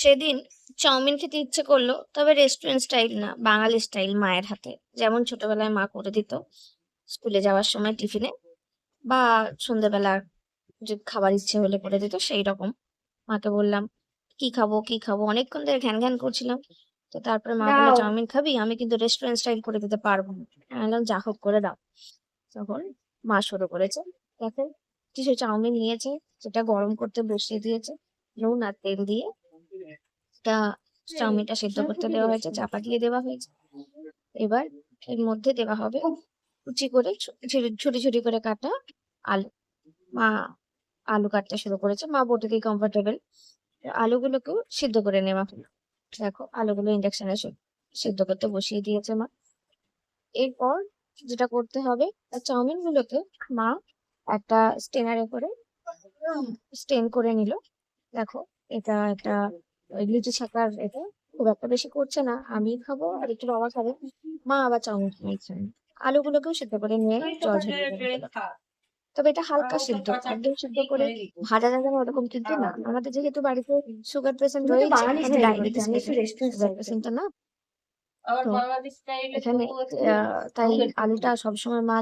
সেদিন চাউমিন খেতে ইচ্ছে করলো, তবে রেস্টুরেন্ট স্টাইল না, বাঙালি স্টাইল, মায়ের হাতে। যেমন ছোটবেলায় মা করে দিত স্কুলে যাওয়ার সময় টিফিনে, বা সন্ধ্যেবেলা যে খাবার ইচ্ছে হলে করে দিত সেই রকম। মাকে বললাম কি খাবো কি খাবো, অনেকক্ষণ ধরে ঘ্যান ঘ্যান করছিলাম। তো তারপরে মা বললো, দাও। চাউমিন খাবি? আমি কিন্তু রেস্টুরেন্ট স্টাইল করে দিতে পারবো না। আমি বললাম, যা হোক করে দাও। তখন মা শুরু করেছে। দেখো, কিছু চাউমিন নিয়েছে, সেটা গরম করতে বসিয়ে দিয়েছে। নুন আর তেল দিয়ে তা চাউমিনটা সেদ্ধ করতে দেওয়া হয়েছে, চাপা দিয়ে দেওয়া হয়েছে। এবার এর মধ্যে দেওয়া হবে কুচি করে ছোট ছোট করে কাটা আলু। মা আলু কাটতে শুরু করেছে, মা বটিতেই কমফোর্টেবল। আলুগুলোকেও সিদ্ধ করে নেওয়া হলো। দেখো, আলুগুলো ইন্ডাকশনে সিদ্ধ করতে বসিয়ে দিয়েছে মা। এরপর যেটা করতে হবে, চাউমিন গুলোকে মা একটা স্টেনারে করে স্টেন করে নিল। দেখো, এটা একটা ওই লিচি শাকার, এটা খুব একটা বেশি করছে না, আমি খাবো আর একটু বাবা খাবে। মা আবার চাউমিন খাইছেন। আলুগুলোকেও সিদ্ধ করে নিয়ে জল ঝরিয়ে দেবে হলো। তবে এটা হালকা সিদ্ধ, একদম সিদ্ধ করে ভাজা যাবে না ওরকম কিন্তু না। আমাদের যেহেতু বাড়িতে সুগার পেশেন্ট তুমি তো রয়েছে, বাঙালি মানে স্টাইলে করেছো, ডায়াবেটিস আমি একটু পেশেন্ট, রেস্টুরেন্ট সুগার স্টাইলে পেশেন্টটা না। আবার তো বাঙালি স্টাইলে এখানে করবো হচ্ছে তাই আলুটা সবসময় মা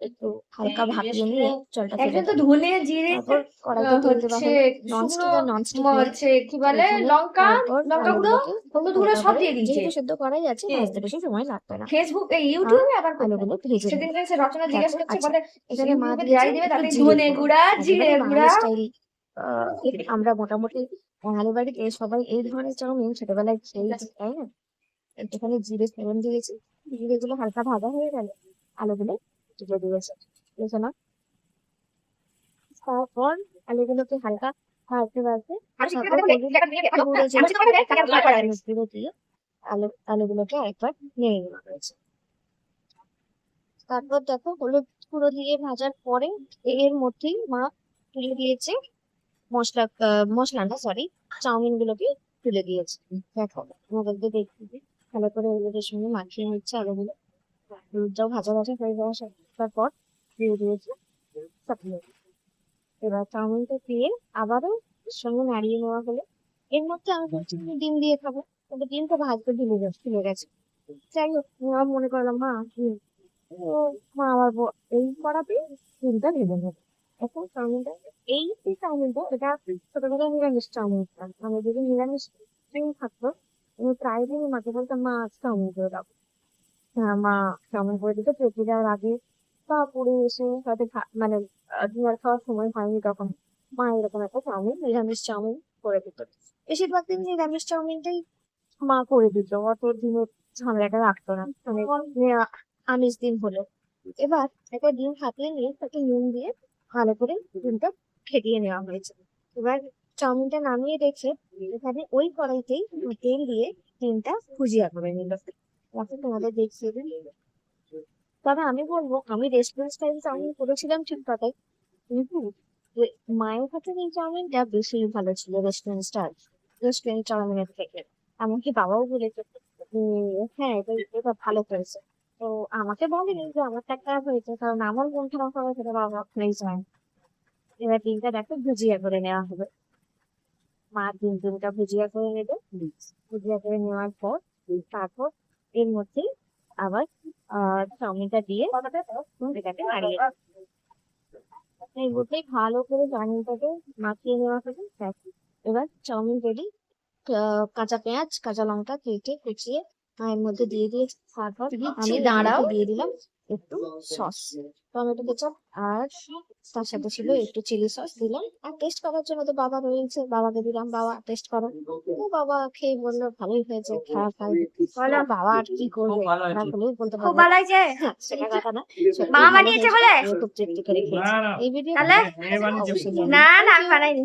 একটু হালকা ভাপিয়ে নিয়ে রেস্টুরেন্ট। জলটা ফেলে একজন তো দেয়। ধনে জিরে তারপর কড়াইতে তেল দেওয়া হচ্ছে হলো, শুকনো ননস্টিক আর ননস্টিক নেই হচ্ছে কি বলে এখানে। লঙ্কা, তারপর লঙ্কা গুঁড়ো, আলুগুলোকে হলুদ গুঁড়ো হালকা সব করে, দিয়ে দিয়েছে। যেহেতু সেদ্ধ করাই আছে, কে? ভাজতে বেশি সময় লাগবে না। ফেসবুক এই আর ইউটিউবে আবার কোথায়? আলুগুলো ভেজে নেবে। সেদিনকে সে রচনা জিজ্ঞেস দেখো, করছে, আচ্ছা, বলে এখানে মা ইউটিউবে দিয়েছে যাই দেবে একটু তাতে জিরের ধনে গুঁড়ো। গুঁড়া, জিরে একেবারে বাঙালি গুঁড়া। স্টাইল। আমরা মোটামুটি বাঙালি বাড়িতে সবাই এই ধরনের চাউমিন ছোটবেলায় খেয়েছি, তাই না? এখানে জিরে ফোড়ন দিয়েছি, জিরে গুলো হালকা ভাজা হয়ে গেল, আলুগুলো তুলে দিয়েছে, বুঝছো না? তারপর আলুগুলোকে হালকা ভাজতে ভাজতে আর কি তারপর কথা বলে হলুদ টাকা দিয়ে গেল, গুঁড়ো আমি যেটা তোমাকে টাকা দিয়ে করা হলুদ গুঁড়ো দিয়ে আলুগুলোকে একবার নেড়ে নেওয়া হয়েছে। তারপর দেখো, হলুদ গুঁড়ো দিয়ে ভাজার পরে এর মধ্যেই মা তুলে দিয়েছে মশলা না, সরি, চাউমিন গুলোকে তুলে দিয়েছে। দেখো, আমাদেরকে দেখতে ভালো করে হলুদের সঙ্গে মাখিয়ে নিচ্ছে আলুগুলো। হলুদটাও ভাজা ভাজা হয়ে যাওয়া তারপর দিয়ে দিয়েছে চাটনি। এবার চাউমিনটা দিয়ে আবারও এর সঙ্গে নাড়িয়ে নেওয়া হলো। এর মধ্যে আমি বলছি আমি ডিম দিয়ে খাবো, কিন্তু ডিমটা ভাজতে ভুলে গেছে। যাই হোক, আমি মনে করলাম মা ও মা আমার এই করাতে ডিমটা ভেজে নেবে। এখন চাউমিনটা, এই চাউমিনটা, এটা ছোটবেলায় নিরামিষ চাউমিন খেতাম। আমি যদি নিরামিষ ডিম থাকতো, আমি প্রায় দিনই মাকে বলতাম, মা আজ চাউমিন করে দাও। হ্যাঁ, মা চাউমিন করে দিত পেঁপে দেওয়ার আগে, তারপরে এসে হয়তো মানে ডিনার খাওয়ার সময় হয়নি তখন মা এরকম একটা চাউমিন, নিরামিষ চাউমিন করে দিত। বেশিরভাগ দিন নিরামিষ চাউমিনটাই মা করে দিত, অত দিনের ঝামেলাটা রাখতো না, মানে আমিষ দিন হলে। এবার একটা ডিম হাতিয়ে নিয়ে তাকে নুন দিয়ে ভালো করে ডিমটা ফেটিয়ে নেওয়া হয়েছে। এবার চাউমিনটা নামিয়ে রেখে এখানে ওই কড়াইতেই তেল দিয়ে ডিমটা ভুজিয়া করে নিল। এখন তোমাদের দেখিয়ে দিই। তবে আমি বলবো, আমি রেস্টুরেন্ট স্টাইল চাউমিন করেছিলাম ঠিক কথাই, কিন্তু মায়ের হাতের এই চাউমিনটা বেশি ভালো ছিল রেস্টুরেন্ট চাউমিনের থেকে। এমনকি বাবাও বলেছে হ্যাঁ, এটা ভালো হয়েছে। তো আমাকে বলেনি যে আমারটা খারাপ হয়েছে, কারণ আমার মন খারাপ হবে সেটা বাবা কখনোই চায় না। এবার ডিমটা দেখো ভুজিয়া করে নেওয়া হবে। মা ডিমটা ভুজিয়া করে নেবে। ভুজিয়া করে নেওয়ার পর তারপর এর মধ্যে আবার চাউমিনটা দিয়ে এটাকে নাড়িয়ে এই মধ্যেই ভালো করে চাউমিনটাকে মাখিয়ে নেওয়া হবে, ব্যাস। এবার চাউমিন রেডি। কাঁচা পেঁয়াজ, কাঁচা লঙ্কা কেটে কুচিয়ে এর মধ্যে দিয়ে দিয়েছি। তারপর দিচ্ছি, আমি এর দাঁড়াও। মধ্যে দিয়ে দিলাম একটু সস, টমেটো কেচাপ, আর তার সাথে ছিল একটু চিলি সস দিলাম। আর টেস্ট করার জন্য তো বাবা রয়েছে, বাবাকে দিলাম, বাবা টেস্ট করো। তো বাবা খেয়ে বললো ভালোই হয়েছে, খারাপ হয়নি। বলো, বাবা আর কি করবে, খারাপ হলেই বলতে খুব পারবে। ভালো হয়েছে। হ্যাঁ, সেটা কথা না, মা সত্যিই ভালো বানিয়েছে হয়েছিল, বলে? আমি খুব তৃপ্তি করে খেয়েছি। এই ভিডিও তাহলে অবশ্যই জানি। না, না, থ্যাংক আমি ইউ। বানাইনি।